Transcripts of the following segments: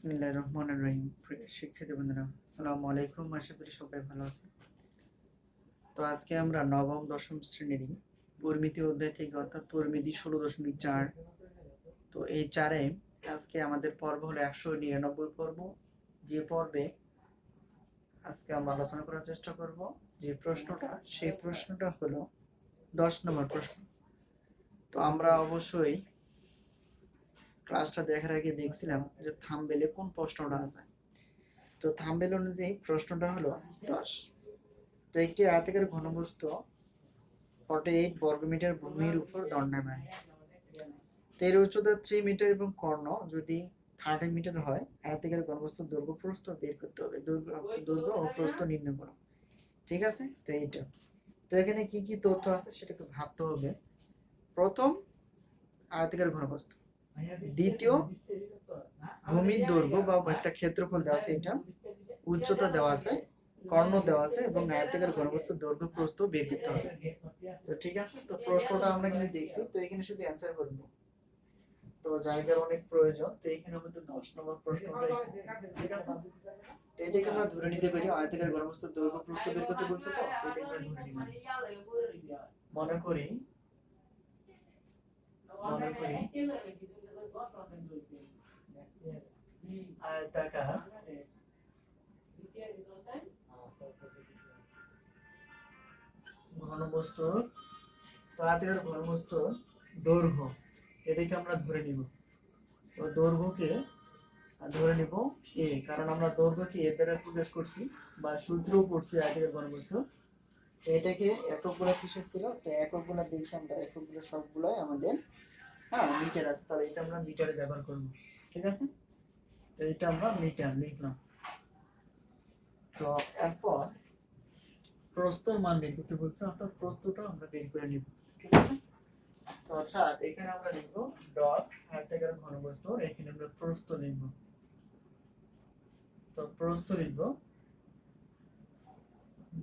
বিসমিল্লাহির রহমানির রহিম। প্রিয় শিক্ষার্থী বন্ধুরা, আসসালামু আলাইকুম। আশা করি সবাই ভালো আছে। তো আজকে আমরা নবম দশম শ্রেণীর পরিমিতি অধ্যায় থেকে অর্থাৎ পরিমিতি 16.4, তো এই চারে আজকে আমাদের পর্ব হলো 199 পর্ব। যে পর্বে আজকে আমরা আলোচনা করার চেষ্টা করব যে প্রশ্নটা, সেই প্রশ্নটা হলো 10 নম্বর প্রশ্ন। তো আমরা অবশ্যই ক্লাসটা দেখার আগে দেখছিলাম যে থাম্বনেলে কোন প্রশ্নটা আছে। তো থাম্বনেল অনুযায়ী প্রশ্নটা হলো 10। তো একটি আয়তাকার ঘনবস্তু 48 বর্গমিটার ভূমির উপর দণ্ডায়মান। তো এর উচ্চতা 3 মিটার এবং কর্ণ যদি 30 মিটার হয়, আয়তাকার ঘনবস্তুর দৈর্ঘ্য প্রস্থ বের করতে হবে। দৈর্ঘ্য ও প্রস্থ নির্ণয় করো। ঠিক আছে? তো এইটা, তো এখানে কি কি তথ্য আছে সেটাকে ভাবতে হবে। প্রথম, আয়তাকার ঘনবস্তু। দ্বিতীয়, ভূমির দৈর্ঘ্য বা একটা ক্ষেত্রফল দেওয়া আছে, এটা উচ্চতা দেওয়া আছে, কর্ণ দেওয়া আছে এবং আয়তাকার ঘনবস্তুর দৈর্ঘ্য প্রস্থ বের করতে হবে। তো ঠিক আছে, তো প্রশ্নটা আমরা কিন্তু দেখছি, তো এখানে শুধু অ্যানসার করব। তো জায়গার অনেক প্রয়োজন, তো এখানে আমাদের 10 নম্বর প্রশ্নটা। ঠিক আছে, তো এটাকে আমরা ধরে নিতে পারি আয়তাকার ঘনবস্তুর দৈর্ঘ্য প্রস্থ বের করতে বলছে, তো এটাকে আমরা ধরে নিলাম। মনে করি আয়তাকার ঘনবস্তুর, তো আয়তাকার ঘনবস্তুর দৈর্ঘ্য, এটাকে আমরা ধরে নিব। তো দৈর্ঘ্যকে ধরে নিব এ, কারণ আমরা দৈর্ঘ্যকে এ দ্বারা প্রকাশ করছি বা সূত্রও পড়ছি আয়তাকার ঘনবস্তু। তো এটাকে এককগুলো কিসের ছিল, তো এককগুলো দেখি আমরা, এককগুলো সবগুলাই আমাদের মিটার আছে, তাহলে এটা আমরা মিটারে ব্যবহার করব। ঠিক আছে, তো এটা আমরা মিটার লিখলাম। তো এরপর প্রস্থর মান বের করতে বলছে, অর্থাৎ প্রস্থটা আমরা বের করে নিব। ঠিক আছে, তো অর্থাৎ এখানে আমরা লিখব ডট আয়তাকার ঘনবস্তুর, এখানে আমরা প্রস্থ লিখব। তো প্রস্থ লিখব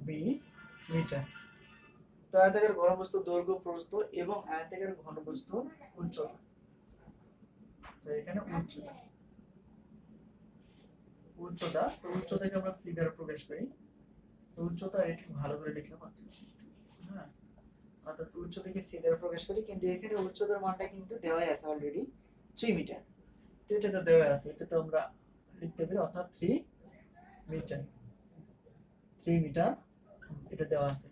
বি মিটার। তো আয়তাকার ঘনবস্তুর দৈর্ঘ্য প্রস্থ এবং আয়তাকার ঘনবস্তুর উচ্চতা, তো এখানে উচ্চতা, তো উচ্চতাকে আমরা সি দ্বারা প্রকাশ করি। তো উচ্চতা একটু ভালো করে লিখলাম। আচ্ছা, হ্যাঁ, অর্থাৎ উচ্চতাকে সি দ্বারা প্রকাশ করি, কিন্তু এখানে উচ্চতার মানটা কিন্তু দেওয়াই আছে অলরেডি 3 মিটার। তো এটা তো দেওয়া আছে, এটা তো আমরা লিখতে পারি, অর্থাৎ 3 মিটার। 3 মিটার এটা দেওয়া আছে।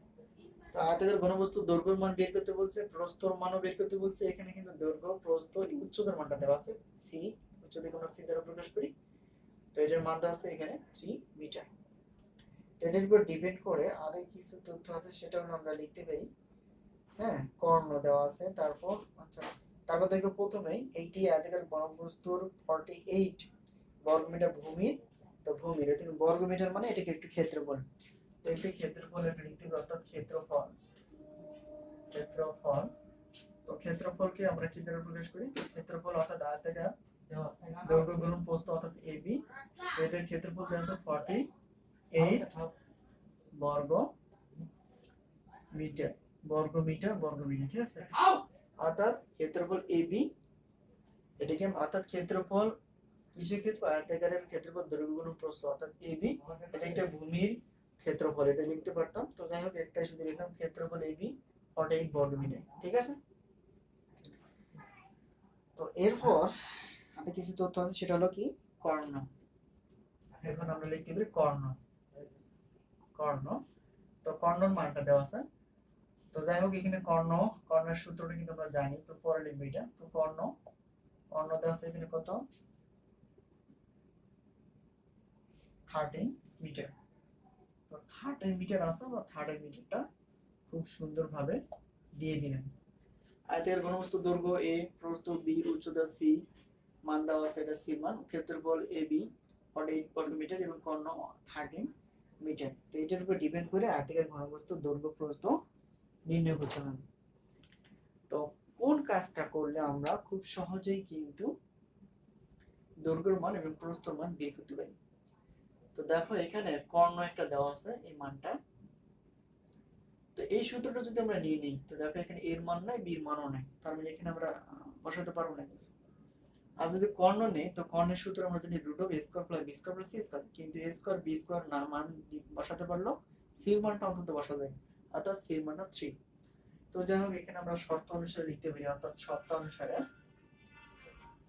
তো আয়তাকার ঘনবস্তুর দৈর্ঘ্যের মান বের করতে বলছে, প্রস্থর মানও বের করতে বলছে। এখানে কিন্তু দৈর্ঘ্য, প্রস্থ, উচ্চতার মানটা দেওয়া আছে সি, উচ্চতাকে আমরা সি দ্বারা প্রকাশ করি। তো এটার মান দেওয়া আছে এখানে 3 মিটার। তো এটার উপর ডিপেন্ড করে আগে কিছু তথ্য আছে, সেটা হলো আমরা লিখতে পারি। হ্যাঁ, কর্ণ দেওয়া আছে, তারপর আচ্ছা, তারপর দেখো প্রথমেই এইটি আয়তাকার ঘনবস্তুর 48 বর্গমিটার ভূমির। তো ভূমির এটা বর্গমিটার মানে এটাকে একটু ক্ষেত্রফল, তো একটু ক্ষেত্রফল এটা লিখতে হবে, অর্থাৎ ক্ষেত্রফল। ক্ষেত্রফল, তো ক্ষেত্রফলকে আমরা কি দ্বারা প্রকাশ করি, ক্ষেত্রফল অর্থাৎ আয়তাকার দৈর্ঘ্য গুণন প্রস্থ অর্থাৎ এবি। তো এটার ক্ষেত্রফল দেওয়া আছে 48 বর্গ মিটার, বর্গমিটার। ঠিক আছে, অর্থাৎ ক্ষেত্রফল এবি, এটাকে অর্থাৎ ক্ষেত্রফল কিসের ক্ষেত্রফল, আয়তাকারের ক্ষেত্রফল দৈর্ঘ্য গুণন প্রস্থ অর্থাৎ এবি। এটা একটা ভূমির ক্ষেত্রফল, এটা লিখতে পারতাম। তো যাই হোক, একটাই শুধু লিখলাম, ক্ষেত্রফল এবি 48 বর্গমিটার। ঠিক আছে, তো এরপর আমাদের কিছু তথ্য আছে, সেটা হলো কি কর্ণ। এখন আমরা লিখতে পারি কর্ণ। তো কর্ণর মানটা দেওয়া আছে। তো যাই হোক, এখানে কর্ণের সূত্রটা কিন্তু আমরা জানি, তো পরে লিখবো এটা। তো কর্ণ দেওয়া আছে এখানে কত, 13 মিটার। তো 13 মিটার আছে, বা 13 মিটারটা খুব সুন্দরভাবে দিয়ে দিলেন। আয়তাকার ঘনবস্তুর দৈর্ঘ্য এ, প্রস্থ বি, উচ্চতা সি, মান দেওয়া আছে, এটা সি মান। ক্ষেত্রফল এ বি 48 বর্গমিটার এবং কর্ণ 13 মিটার। তো এটার উপর ডিপেন্ড করে আয়তাকার ঘনবস্তুর দৈর্ঘ্য প্রস্থ নির্ণয় করতে হবে। তো কোন কাজটা করলে আমরা খুব সহজেই কিন্তু দৈর্ঘ্যের মান এবং প্রস্থর মান বের করতে পারি। তো দেখো, এখানে কর্ণ একটা দেওয়া আছে, এই মানটা। তো এই সূত্রটা যদি আমরা নিয়ে নিই, তো দেখো এখানে এর মান নাই, বির মানও নাই, তার মানে এখানে আমরা বসাতে পারবো না কিছু। আর যদি কর্ণ নেই তো কর্ণের সূত্র আমরা জানি root of A square plus B square plus C square, কিন্তু এ স্কোয়ার বি স্কোয়ার না মান বসাতে পারলো, সি এর মানটা অন্তত বসা যায়, অর্থাৎ সি এর মানটা 3। তো যাই হোক এখানে আমরা শর্ত অনুসারে লিখতে পারি, অর্থাৎ শর্ত অনুসারে,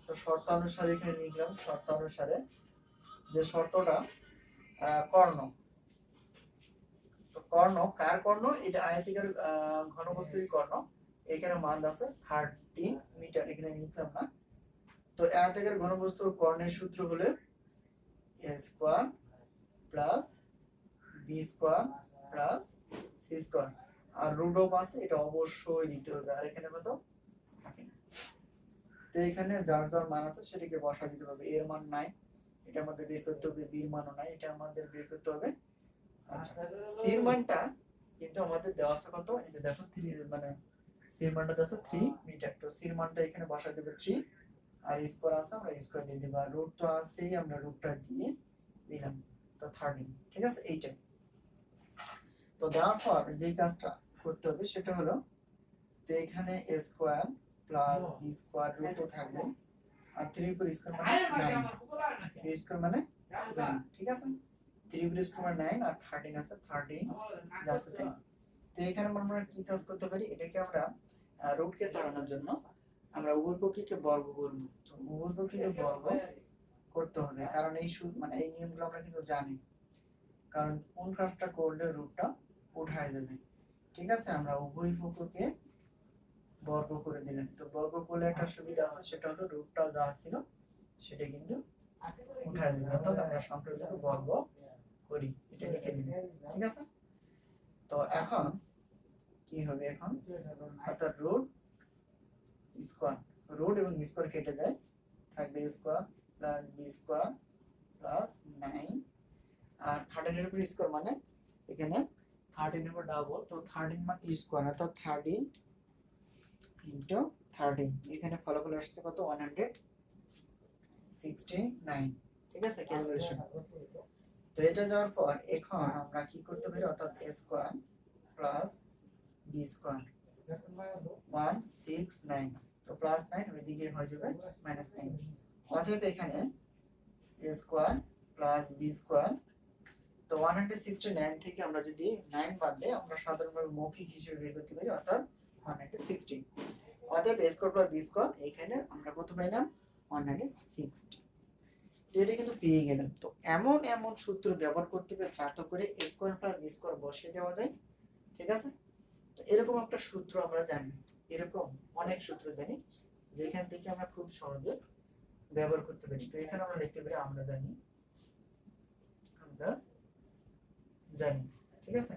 তো শর্ত অনুসারে এখানে লিখলাম শর্ত অনুসারে যে শর্তটা কর্ণ, তো কর্ণ কার কর্ণ, এটা আয়তাকার ঘনবস্তুর কর্ণ, এখানে মান আছে 30 মিটার, এখানে লিখলাম না। তো আয়তাকার ঘনবস্তুর কর্ণের সূত্র হলো a square plus B square plus C square, আর রুট অফ আছে এটা অবশ্যই দিতে হবে, আর এখানে কত থাকে না। তো এখানে যার যার মান আছে সেটাকে বসা দিতে হবে, এর মান নাই এটা আমাদের বের করতে হবে, বির মানও নাই এটা আমাদের বের করতে হবে। আচ্ছা সি এর মানটা কিন্তু আমাদের দেওয়া আছে কত, এই যে দেখো 3, মানে সি এর মানটা দেওয়া আছে 3 মিটার, তো সি এর মানটা এখানে বসা দেব 3, আর স্কয়ার আছে আমরা স্কয়ার দিয়ে দেব, আর রুট তো আছেই আমরা রুটটা দিয়ে দিলাম, তো 13, ঠিক আছে এইটাই। তো দেওয়ার পর যে কাজটা করতে হবে সেটা হলো, তো এখানে a square plus B square root তো থাকবে, আর 3 উপর স্কয়ার মানে 9, 3 স্কয়ার মানে 9, ঠিক আছে 3 উপর স্কয়ার মানে 9, আর 13 আছে 13 যাচ্ছে তাই। তো এখানে আমরা কি কাজ করতে পারি, এটাকে আমরা রুটকে তাড়ানোর জন্য আমরা উভয় পক্ষকে বর্গ করব, তো উভয় পক্ষকে বর্গ করতে হবে, কারণ এই মানে এই নিয়মগুলো আমরা কিন্তু জানি, কারণ কোন কাজটা করলে রুটটা উঠায় যাবে, ঠিক আছে। আমরা উভয় পক্ষকে বর্গ করে দিলাম, তো বর্গ করলে একটা সুবিধা আছে, সেটা হলো রুটটা যা ছিল সেটা কিন্তু উঠায় যাবে, অর্থাৎ আমরা সংখ্যাগুলোকে বর্গ করি, এটা লিখে দিন, ঠিক আছে। তো এখন কি হবে, এখন অর্থাৎ রুট স্কয়ার, রুট এবং স্কয়ার কেটে যায়, থাকবে square plus B square plus 9, আর 13 এর উপর স্কয়ার মানে এখানে 13 এর উপর ডাবল, তো 13 মানে স্কয়ার, অর্থাৎ 30 ইনটু 30, এখানে ফলাফল আসছে কত 169, ঠিক আছে ক্যালকুলেশন। তো এটা যাওয়ার পর এখন আমরা কি করতে পারি, অর্থাৎ a square plus B square 169, তো প্লাস 9 ওইদিকে হয়ে যাবে -9, অতএব এখানে a square plus B square, তো 169 থেকে আমরা যদি 9 বাদ দেই আমরা সাধারণভাবে মৌখিক হিসেবে বের করতে পারি, অর্থাৎ 160, অতএব a square plus B square এখানে আমরা কত পাইলাম 160, এটা কিন্তু পেয়ে গেলাম। তো এমন এমন সূত্র ব্যবহার করতে হবে যাতে করে a square plus B square বসিয়ে দেওয়া যায়, ঠিক আছে। তো এরকম একটা সূত্র আমরা জানি, এরকম অনেক সূত্র জানি যেখান থেকে আমরা খুব সহজে ব্যবহার করতে পারি। তো এখানে আমরা লিখতে পারি আমরা জানি, আমরা জানি, ঠিক আছে।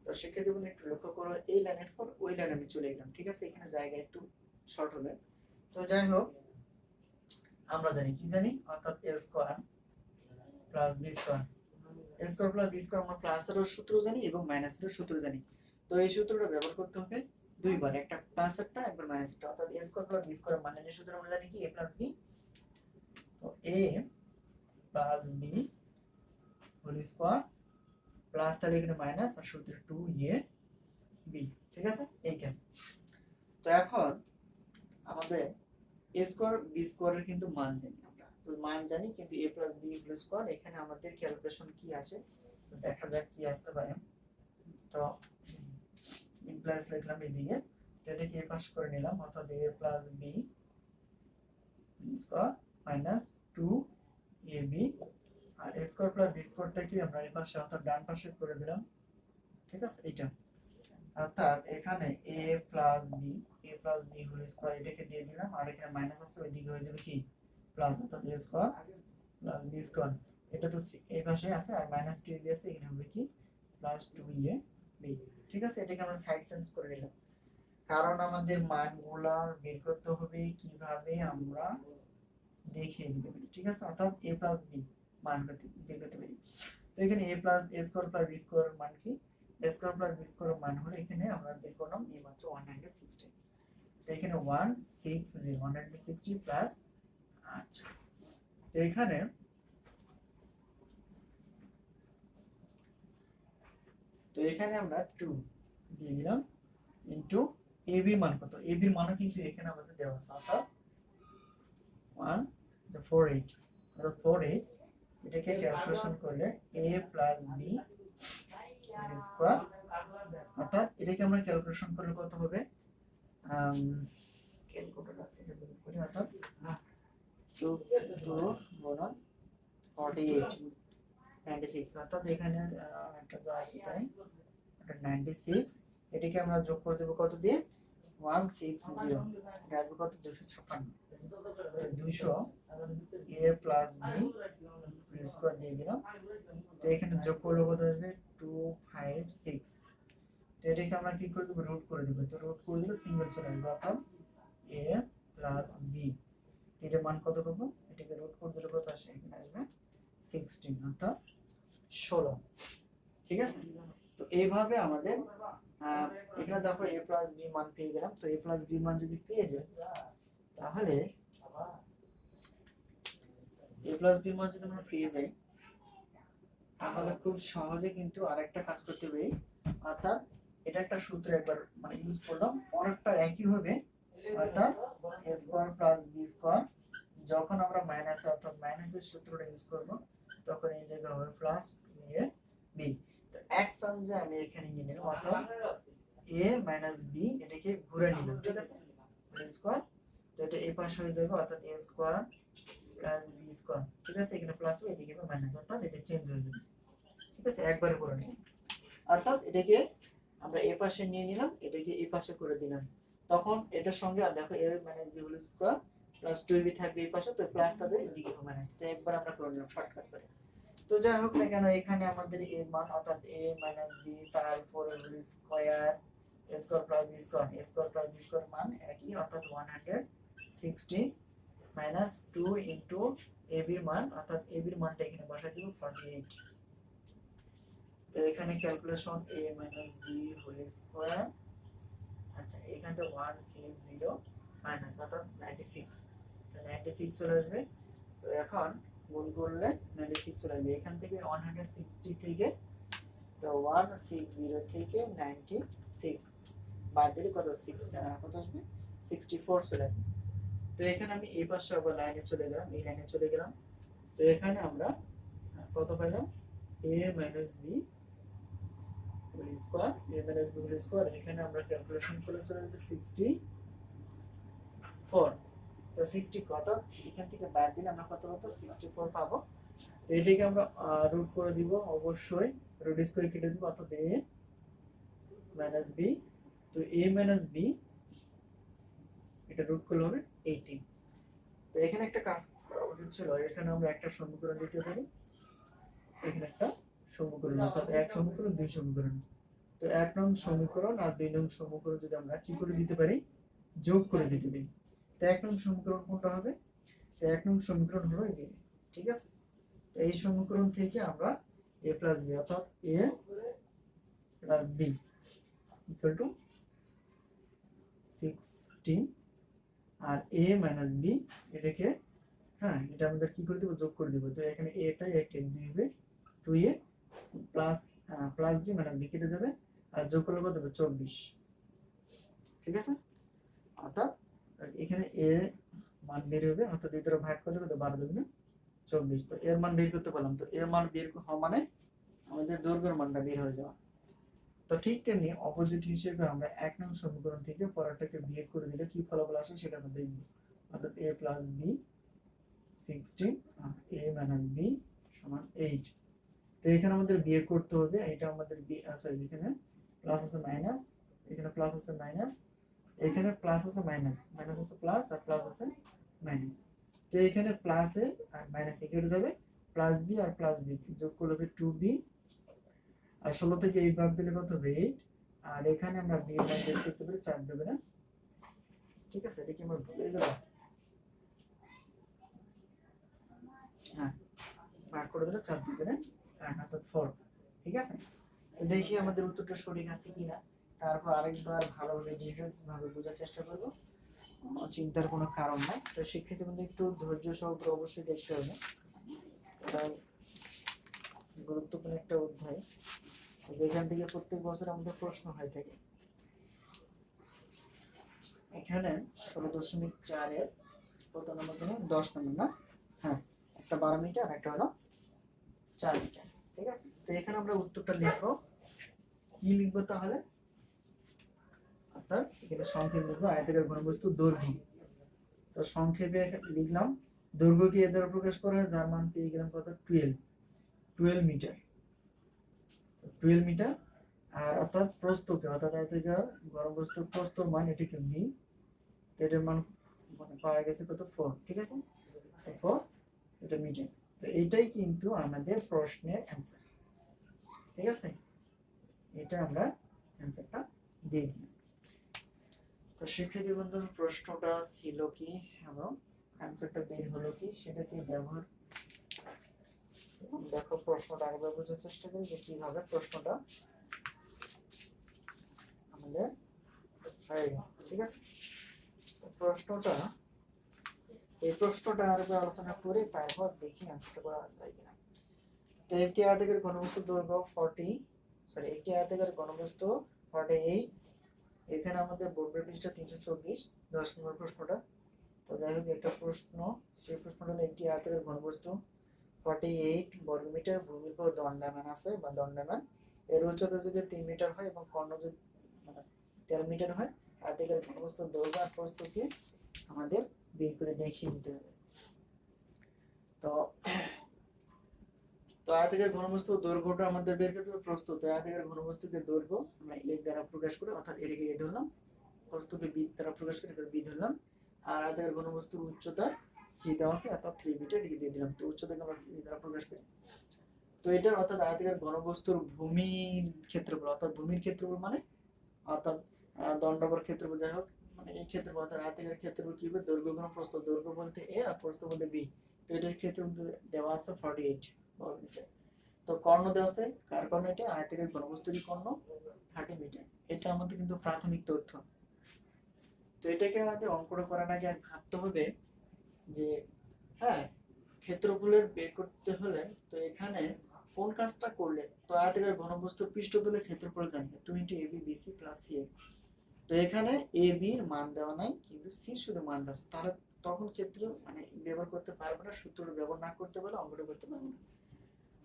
তো সেক্ষেত্রে বন্ধু একটু লক্ষ্য করো, এই লাইনের পর ওই লাইনে আমি চলে গেলাম, ঠিক আছে, এখানে জায়গা একটু শর্ট হবে। তো যাই হোক আমরা জানি কি জানি, অর্থাৎ a square plus B square, a square plus B square আমরা প্লাসের সূত্র জানি এবং মাইনাসের সূত্র জানি। তো এই সূত্রটা ব্যবহার করতে হবে দুইবার, একটা প্লাস একটা একবার মাইনাস একটা, অর্থাৎ a square plus B square মানে এর সূত্র আমরা জানি কি a প্লাস b, তো a plus b whole square plus, তাহলে এখানে মাইনাস আর সূত্র 2ab, ঠিক আছে এইটা। তো এখন আমাদের a স্কয়ার বি স্কয়ারের কিন্তু মান জানি আমরা, তো মান জানি কিন্তু a plus b whole square, এখানে আমাদের ক্যালকুলেশন কি আসে দেখা যাক কি আসতে পারে। তো ইমপ্লাইজ লিখলাম এদিকে, তো এটাকে এ পাশ করে নিলাম, অর্থাৎ a plus b square minus 2ab, আর a স্কয়ার প্লাস b স্কয়ারটা কি আমরা এই পাশে অর্থাৎ ডান পাশে করে দিলাম, ঠিক আছে এইটা। অর্থাৎ এখানে a plus b whole square এটাকে দিয়ে দিলাম, আর এখানে মাইনাস আছে ওইদিকে হয়ে যাবে কি প্লাস, অর্থাৎ a square plus b square, এটা তো এই পাশে আছে, আর মাইনাস 2ab আছে, এখানে হবে কি প্লাস 2ab, ঠিক আছে। এটাকে আমরা সাইড চেঞ্জ করে নিলাম, কারণ আমাদের মানগুলা বের করতে হবে কিভাবে আমরা দেখে নিতে পারি, ঠিক আছে, অর্থাৎ a প্লাস b মান বের করতে পারি। তো এখানে a plus a square plus b square মান কি, a square plus b square মান হলো এখানে আমরা বের করলাম এই মাত্র 160, তো এখানে 160 প্লাস, আচ্ছা তো এখানে আমরা 2 দিয়ে দিলাম ইনটু ab এর মান কত, ab এর মানও কিন্তু এখানে আমাদের দেওয়া আছে, অর্থাৎ 1 যে 4/8 অর্থাৎ 4/8 এটাকে ক্যালকুলেশন করলে a প্লাস b স্কয়ার অর্থাৎ এটাকে আমরা ক্যালকুলেশন করলে কত হবে ক্যালকুলেটর আছে এটা বের করি অর্থাৎ 2 গুণন 48 96 অর্থাৎ এখানে একটা যা আছে তাই এটা 96 এটাকে আমরা যোগ করে দেব কত দিয়ে 160 এটা আসবে কত 256 200 a প্লাস b স্কয়ার দিয়ে দিলাম তো এখানে যোগ করলে কত আসবে 256 তো এটাকে আমরা কি করে দেব রুট করে দেব তো রুট করে দিলে সিঙ্গেল চলে আসবে অর্থাৎ a প্লাস b এর মান কত পাবো এটাকে রুট করে দিলে কত আসে এখানে আসবে 16 অর্থাৎ 16 ঠিক আছে তো এইভাবে আমাদের এখানে দেখো a প্লাস b মান পেয়ে গেলাম তো a প্লাস b মান যদি পেয়ে যাই তাহলে a প্লাস b মান যদি আমরা পেয়ে যাই তাহলে খুব সহজে কিন্তু আরেকটা কাজ করতে পারি অর্থাৎ এটা একটা সূত্র একবার মানে ইউজ করলাম পরেরটা একই হবে অর্থাৎ a square plus b square যখন আমরা মাইনাসে অর্থাৎ মাইনাসের সূত্রটা ইউজ করব তখন এই জায়গা হবে প্লাস 2ab তো এক চান্সে আমি এখানে নিয়ে নিলাম অর্থাৎ a মাইনাস b এটাকে ঘুরে নিলাম ঠিক আছে a স্কয়ার তো এটা এই পাশে হয়ে যাবে অর্থাৎ a square plus b square ঠিক আছে এখানে প্লাস হবে এদিকে মাইনাস অর্থাৎ এটা চেঞ্জ হয়ে যাবে ঠিক আছে একবারে করে নিই অর্থাৎ এটাকে আমরা এই পাশে নিয়ে নিলাম এটাকে এই পাশে করে দিলাম তখন এটার সঙ্গে আর দেখো a minus b whole square plus 2b থাকবে এই পাশে তো প্লাসটা দিয়ে এদিকে মাইনাস তো একবার আমরা করে নিলাম শর্টকাট করে তো যাই হোক না কেন এখানে আমাদের এর মান অর্থাৎ a মাইনাস b তার উপরে whole square a square plus b square a square plus b square মান একই অর্থাৎ 160 মাইনাস 2 ইনটু ab এর মান অর্থাৎ ab এর মানটা এখানে বসাই দিব 48 তো এখানে calculation a minus b whole square আচ্ছা এখানে তো 160 মাইনাস অর্থাৎ 96 তো 96 চলে আসবে তো এখন গুণ করলে 96 চলে আসবে এখান থেকে 160 থেকে তো 160 থেকে 96 বাদ দিলে কত 6 কত আসবে 64 চলে আসবে তো এখানে আমি এই পাশে আবার লাইনে চলে গেলাম এই লাইনে চলে গেলাম তো এখানে আমরা কত পাইলাম a minus b whole square a minus b whole square এখানে আমরা ক্যালকুলেশন করে চলে আসবে 64 তো 64 কত এখান থেকে বাদ দিলে আমরা কত পাবো 64 পাবো তো এটাকে আমরা রুট করে দিব অবশ্যই রুট স্কয়ার কেটে দিব অর্থাৎ a মাইনাস b তো a মাইনাস b এটা রুট করলে হবে 18 তো এখানে একটা কাজ করা উচিত ছিল এখানে আমরা একটা সমীকরণ দিতে পারি এখানে একটা সমীকরণ অর্থাৎ এক সমীকরণ দুই সমীকরণ তো এক নং সমীকরণ আর দুই নং সমীকরণ যদি আমরা কি করে দিতে পারি যোগ করে দিতে পারি তো এক নং সমীকরণ কোনটা হবে তো এক নং সমীকরণ হলো এই যে ঠিক আছে তো এই সমীকরণ থেকে আমরা a প্লাস b অর্থাৎ a plus b equal to 16 আর a মাইনাস b এটাকে হ্যাঁ এটা আমরা কি করে দেব যোগ করে দেব তো এখানে a টাই একটা দুই হবে 2a plus plus b minus b কেটে যাবে আর যোগ করলে কত হবে 24 ঠিক আছে অর্থাৎ এখানে a মান বের হবে অর্থাৎ দুই দ্বারা ভাগ করলে কত 12 দেবে না 24 তো এর মান বের করতে পারলাম তো এর মান বের হওয়া মানে আমাদের দৈর্ঘ্যের মানটা বের হয়ে যাওয়া তো ঠিক তেমনি অপোজিট হিসেবে আমরা এক নং সমীকরণ থেকে পরেরটাকে বিয়োগ করে দিলে কি ফলাফল আসে সেটা আমরা দেখব অর্থাৎ a প্লাস b 16 আর a মাইনাস b সমান 8 তো এখানে আমাদের বিয়োগ করতে হবে এটা আমাদের সরি এখানে প্লাস আছে মাইনাস এখানে প্লাস আছে মাইনাস এখানে প্লাস আছে মাইনাস মাইনাস আছে প্লাস আর প্লাস আছে মাইনাস তো এখানে প্লাসে আর মাইনাসে কেটে যাবে প্লাস b আর প্লাস b যোগ করলে হবে 2b আর 16 থেকে 8 বাদ দিলে কত হবে 8 আর এখানে আমরা b এর মান বের করতে পারি 4 দেবে না ঠিক আছে এটা কি আমরা বলে দেব হ্যাঁ ভাগ করে দিলে 4 দিবে না অর্থাৎ 4 ঠিক আছে তো দেখি আমাদের উত্তরটা সঠিক আছে কিনা তারপর আরেকবার ভালোভাবে ডিটেইলস ভাবে বোঝার চেষ্টা করব চিন্তার কোনো কারণ নাই তো শিক্ষার্থী বন্ধু একটু ধৈর্য সহকারে অবশ্যই দেখতে হবে এটা গুরুত্বপূর্ণ একটা অধ্যায় যেখান থেকে প্রত্যেক বছর আমাদের প্রশ্ন হয়ে থাকে এখানে 16.4 এর কত নম্বর জানি 10 নম্বর না, হ্যাঁ একটা 12 মিটার আর একটা হলো 4 মিটার। ঠিক আছে, তো এখানে আমরা উত্তরটা লিখবো, কি লিখবো তাহলে, অর্থাৎ এখানে সংক্ষেপে লিখবো আয়তাকার ঘনবস্তু দৈর্ঘ্য। তো সংক্ষেপে লিখলাম দৈর্ঘ্য কি এর দ্বারা প্রকাশ করা হয়, যার মান পেয়ে গেলাম কত 12 মিটার, 12 মিটার। আর অর্থাৎ প্রস্থকে, অর্থাৎ আয়তাকার ঘনবস্তুর প্রস্থর মান এটাকে মি, এটার মান মানে পাওয়া গেছে কত 4। ঠিক আছে, 4 এটা মিটার। তো এইটাই কিন্তু আমাদের প্রশ্নের অ্যান্সার। ঠিক আছে, এটা আমরা অ্যান্সারটা দিয়ে দিলাম। তো শিক্ষার্থী বন্ধুর প্রশ্নটা ছিল কি এবং অ্যান্সারটা বের হলো কি, সেটাকে ব্যবহার দেখো, প্রশ্নটা আরেকবার বোঝার চেষ্টা করি যে কিভাবে প্রশ্নটা আমাদের হয়ে গেল। ঠিক আছে, তো প্রশ্নটা, এই প্রশ্নটা আরেকবার আলোচনা করে তারপর দেখি অ্যান্সারটা করা যায় কিনা। তো একটি আয়তাকার ঘনবস্তুর দৈর্ঘ্য 40, একটি আয়তাকার ঘনবস্তু 48, এখানে আমাদের বোর্ড পৃষ্ঠা 324, 10 নম্বর প্রশ্নটা। তো যাই হোক, একটা প্রশ্ন, সেই প্রশ্নটা হলো একটি আয়তাকার ঘনবস্তু 48 বর্গমিটার, ভূমির উপর দণ্ডায়মান আছে বা দণ্ডায়মান, এর উচ্চতা যদি 3 মিটার হয় এবং কর্ণ যদি মানে 13 মিটার হয়, আয়তাকার ঘনবস্তুর দৈর্ঘ্য আর প্রস্থকে আমাদের বের করে দেখিয়ে দিতে হবে। তো তো আয়তাকার ঘনবস্তু দৈর্ঘ্যটা আমাদের বের করতে হবে, প্রস্থ। তো আয়তাকার ঘনবস্তুকে দৈর্ঘ্য আমরা এর দ্বারা প্রকাশ করি, অর্থাৎ এটাকে এ ধরলাম, প্রস্থকে বি দ্বারা প্রকাশ করি, এটা বি ধরলাম। আর আয়তাকার ঘনবস্তুর উচ্চতা সি দেওয়া আছে, অর্থাৎ 3 মিটার, এটাকে দিয়ে দিলাম। তো উচ্চতাকে আমরা সি দ্বারা প্রকাশ করি। তো এটার অর্থাৎ আয়তাকার ঘনবস্তুর ভূমির ক্ষেত্রফল, অর্থাৎ ভূমির ক্ষেত্রফল মানে অর্থাৎ দণ্ডবর ক্ষেত্রফল, যাই হোক মানে এই ক্ষেত্রফল, অর্থাৎ আয়তাকার ক্ষেত্রফল কি হবে, দৈর্ঘ্য গুণ প্রস্থ, দৈর্ঘ্য বলতে এ আর প্রস্থ বলতে বি। তো এটার ক্ষেত্রফল দেওয়া আছে 48 বর্গমিটার। তো কর্ণ দেওয়া আছে, কার কর্ণ, এটা আয়তাকার ঘনবস্তুরই কর্ণ 30 মিটার। এটা আমাদের কিন্তু প্রাথমিক তথ্য। তো এটাকে আমাদের অঙ্কটা করার আগে আর ভাবতে হবে যে হ্যাঁ, ক্ষেত্রফলের বের করতে হলে তো এখানে কোন কাজটা করলে, তো আয়তাকার ঘনবস্তুর পৃষ্ঠতলের ক্ষেত্রফল জানি 20 AB BC প্লাস CA। তো এখানে AB এর মান দেওয়া নাই, কিন্তু সি শুধু মান দেওয়া আছে, তাহলে তখন ক্ষেত্র মানে ব্যবহার করতে পারবো না, সূত্রটা ব্যবহার না করতে পারলে অঙ্কটা করতে পারবো না।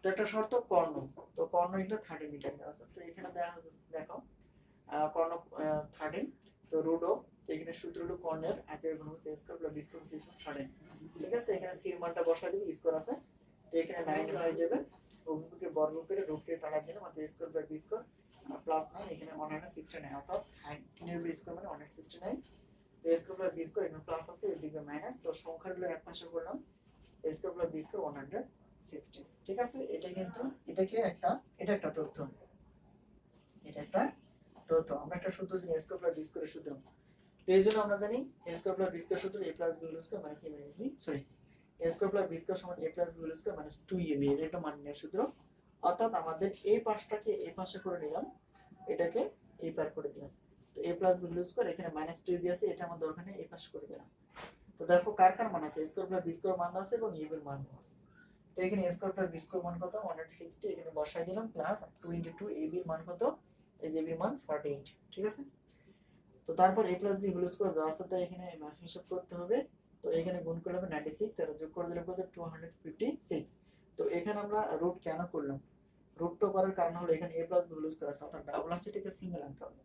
তো একটা শর্ত কর্ণ, তো কর্ণ এখানে 30 মিটার দেওয়া আছে। তো এখানে দেখো কর্ণ 13, তো রুট অফ, এখানে সূত্র হলো কর্ণের আয়তাকার ঘনবস্তু a square plus b square C square 13। ঠিক আছে, এখানে সি এর মানটা বসাই দেব, স্কয়ার আছে, তো এখানে 9 হয়ে যাবে, উভয়কে বর্গ করে রুটকে তাড়া দিলাম, অর্থাৎ a square plus b square plus 9, এখানে 169, অর্থাৎ 13 এর b স্কয়ার মানে 169। তো a square plus b square এখানে প্লাস আছে, এদিকে মাইনাস, তো সংখ্যাগুলো এক পাশে করলাম, a square plus b square 160। ঠিক আছে, এটা কিন্তু এটাকে একটা, এটা একটা তথ্য, এটা একটা তথ্য। আমরা একটা সূত্র জানি, a স্কয়ার প্লাস b স্কয়ারের সূত্র। তো এই জন্য আমরা জানি a square plus b square সূত্র a plus b whole square minus a minus b, sorry a square plus b square সমান a plus b whole square minus 2ab, এটা একটা মানের সূত্র। অর্থাৎ আমাদের এই পাশটাকে এই পাশে করে নিলাম, এটাকে এই পার করে দিলাম। তো a plus b whole square, এখানে মাইনাস 2ab আছে, এটা আমার দরকার নেই, এই পাশে করে দিলাম। তো দেখো কার কার মান আছে, a square plus b square মান আছে এবং ab এর মান আছে। তো এখানে a square plus b square মান কত 160, এখানে বসাই দিলাম, প্লাস 22 ab এর মান কত, এই যে ab এর মান 48। ঠিক আছে, তো তারপর a plus b whole square যা আছে তাই এখানে হিসাব করতে হবে। তো এখানে গুণ করলে হবে 96, আর যোগ করে দিলে কত 256। তো এখানে আমরা রুট কেন করলাম, রুটটা করার কারণ হলো এখানে a plus b whole square আছে, অর্থাৎ ডাবল আছে, এটাকে সিঙ্গেল আনতে হবে।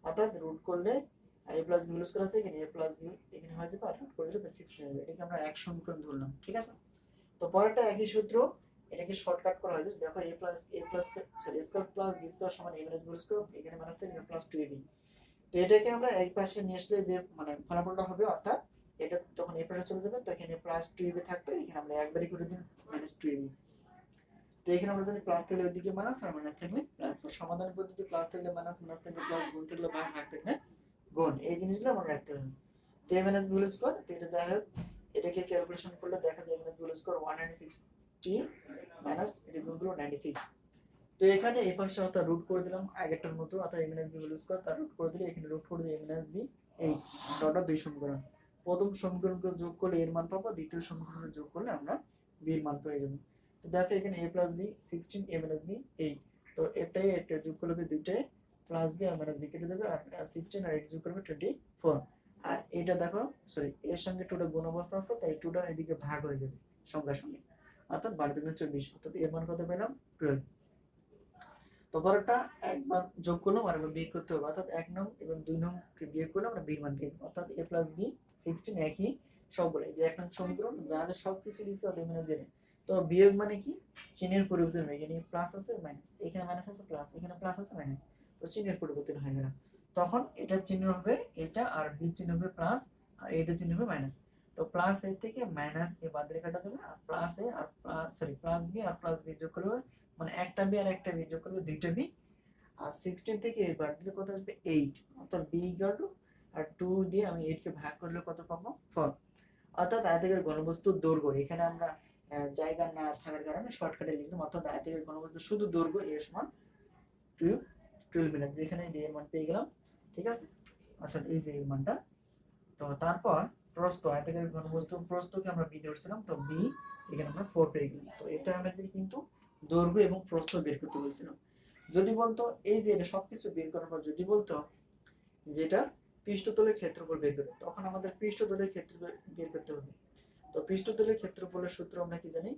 অর্থাৎ রুট করলে a plus b whole square আছে, এখানে a প্লাস b এখানে হয়ে যাবে, আর রুট করে দিলে 6 হয়ে যাবে। এটাকে আমরা এক সমীকরণ ধরলাম। ঠিক আছে, তো পরেরটা একই সূত্র, এটাকে শর্টকাট করা হয়েছে। দেখো a plus sorry a square plus b square সমান a minus b whole square, এখানে মাইনাস থেকে প্লাস 2ab। তো এটাকে আমরা এক পাশে নিয়ে আসলে যে মানে ফলাফলটা হবে, অর্থাৎ এটা যখন এই পাশে চলে যাবে তো এখানে প্লাস 2ab থাকবে, এখানে আমরা একবারই করে দিন মাইনাস 2ab। তো এখানে আমরা জানি প্লাস থাকলে ওইদিকে মাইনাস আর মাইনাস থাকলে প্লাস। তো সমাধান পদ্ধতি প্লাস থাকলে মাইনাস, মাইনাস থাকলে প্লাস, গুণ থাকলে ভাগ, ভাগ থাকলে গুণ, এই জিনিসগুলো মনে রাখতে হবে। তো a minus b whole square, তো এটা যাই হোক, এটাকে ক্যালকুলেশন করলে দেখা যায় a minus b whole square 160 minus এটা গুণ করলে 96। তো এখানে এই পাশে অর্থাৎ রুট করে দিলাম আগেরটার মতো, অর্থাৎ a minus b whole square, তার রুট করে দিলে এখানে রুট করে দিলে a মাইনাস b, এই ডটটা দুই সমীকরণ, প্রথম সমীকরণকে যোগ করলে এর মান পাবো, দ্বিতীয় সমীকরণ যোগ করলে আমরা b এর মান পেয়ে যাব। তো দেখো এখানে a plus b 16, a minus b 8, তো এটাই একটা যোগ করলে দুইটাই প্লাস b আর মাইনাস b কেটে যাবে, আর 16 আর 8 যোগ করবে 24, আর এটা দেখো সরি এর সঙ্গে টুটা গুণ অবস্থা আছে, তাই টুটা এদিকে ভাগ হয়ে যাবে সংখ্যার সঙ্গে, অর্থাৎ 12×24, অর্থাৎ এর মান কত পেলাম 12। তো পরেরটা একবার যোগ করলাম আর একবার বিয়োগ করতে হবে, অর্থাৎ 1 নং এবং 2 নং কে বিয়োগ করলে আমরা বি মান পেয়েছি, অর্থাৎ a প্লাস বি 16 একই সবগুলো। এই যে 1 নং সমীকরণ যা যা সবকিছু লিখছে ওদের মানে বেরে। তো বিয়োগ মানে কি, চিহ্নের পরিবর্তন হয়, এখানে প্লাস আছে মাইনাস, এখানে মাইনাস আছে প্লাস, এখানে প্লাস আছে মাইনাস, তো চিহ্নের পরিবর্তন হয় না, তখন এটা চিহ্ন হবে এটা, আর বি চিহ্ন হবে প্লাস, আর এটা চিহ্ন হবে মাইনাস। তো প্লাস এ থেকে মাইনাস এ বাদ দিয়ে কাটা যাবে, আর প্লাস এ আর প্লাস সরি প্লাস বি আর প্লাস বি যোগ করলে মানে একটা বি আর একটা বি যোগ করলে দুইটা বি, আর 16 থেকে এবার দিলে কত আসবে 8, অর্থাৎ বি ইকুয়াল টু আর 2 দিয়ে আমি 8 কে ভাগ করলে কত পাবো 4। অর্থাৎ আয়তাকার ঘনবস্তুর দৈর্ঘ্য, এখানে আমরা জায়গা না থাকার কারণে শর্টকাটে লিখলাম, অর্থাৎ আয়তাকার ঘনবস্তুর শুধু দৈর্ঘ্য এর সমান 12 মিটার, যেখানে এর মান পেয়ে গেলাম, ঠিক আছে, অর্থাৎ এই যে এর মানটা। তো তারপর প্রস্থ, আয়তাকার ঘনবস্তু প্রস্থকে আমরা বি ধরছিলাম, তো বি এখানে আমরা 4 পেয়ে গেলাম। তো এটা আমাদের কিন্তু দৈর্ঘ্য এবং প্রস্থ বের করতে বলছিলাম। যদি বলতো এই যে এটা সবকিছু বের করার পর যদি বলতো যেটা পৃষ্ঠতলের ক্ষেত্রফল বের করতে, তখন আমাদের পৃষ্ঠতলের ক্ষেত্রফল বের করতে হবে। তো পৃষ্ঠতলের ক্ষেত্রফলের সূত্র আমরা কি জানি,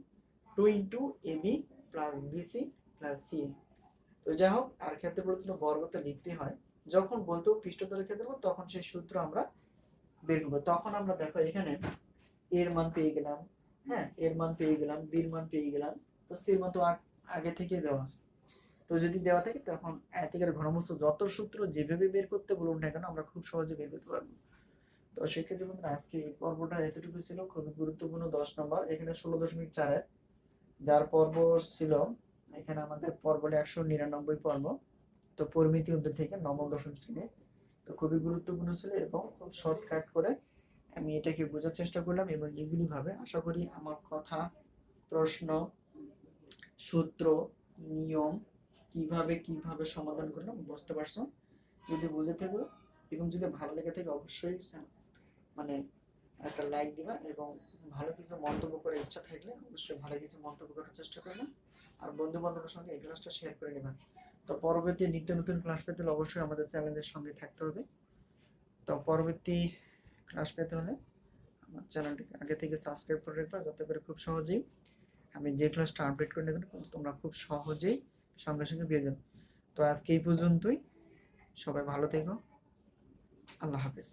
2 ab plus BC plus CA. তো যাই হোক, আর ক্ষেত্রফল ছিল বর্গতে লিখতে হয়, যখন বলতো পৃষ্ঠতলের ক্ষেত্রফল তখন সেই সূত্র আমরা বের করবো। তখন আমরা দেখো এখানে এর মান পেয়ে গেলাম, হ্যাঁ এর মান পেয়ে গেলাম, বির মান পেয়ে গেলাম, তো সির মান তো আগে থেকে দেওয়া আছে। তো যদি দেওয়া থাকে তখন আয়তাকার ঘনবস্তু যত সূত্র যেভাবে বের করতে বলুন না কেন আমরা খুব সহজে বের করতে পারবো। তো সেক্ষেত্রে বন্ধুরা আজকে এই পর্বটা এতটুকু ছিল, খুবই গুরুত্বপূর্ণ 10 নম্বর, এখানে 16.4 যার পর্ব ছিল, এখানে আমাদের পর্বটা 199 পর্ব। তো পরিমিতি অধ্যায় থেকে নবম দশম শ্রেণী, তো খুবই গুরুত্বপূর্ণ ছিল এবং খুব শর্টকাট করে আমি এটাকে বোঝার চেষ্টা করলাম এবং ইজিলি ভাবে। আশা করি আমার কথা, প্রশ্ন, সূত্র, নিয়ম কিভাবে কিভাবে সমাধান করলাম বুঝতে পারছো। যদি বুঝে থাকো এবং যদি ভালো লেগে থাকে অবশ্যই মানে একটা লাইক দিবা, এবং ভালো কিছু মন্তব্য করার ইচ্ছা থাকলে অবশ্যই ভালো কিছু মন্তব্য করার চেষ্টা করবে, আর বন্ধু বান্ধবের সঙ্গে এই ক্লাসটা শেয়ার করে নেবা। তো পরবর্তী নিত্য নতুন ক্লাস পেতে হলে অবশ্যই আমাদের চ্যানেলের সঙ্গে থাকতে হবে। তো পরবর্তী ক্লাস পেতে হলে আমার চ্যানেলটিকে আগে থেকে সাবস্ক্রাইব করে রাখবা, যাতে করে খুব সহজেই আমি যে ক্লাসটা আপডেট করে নেবেন তোমরা খুব সহজেই সঙ্গে সঙ্গে পেয়ে যাবে। তো আজকে এই পর্যন্তই, সবাই ভালো থেকো, আল্লাহ হাফেজ।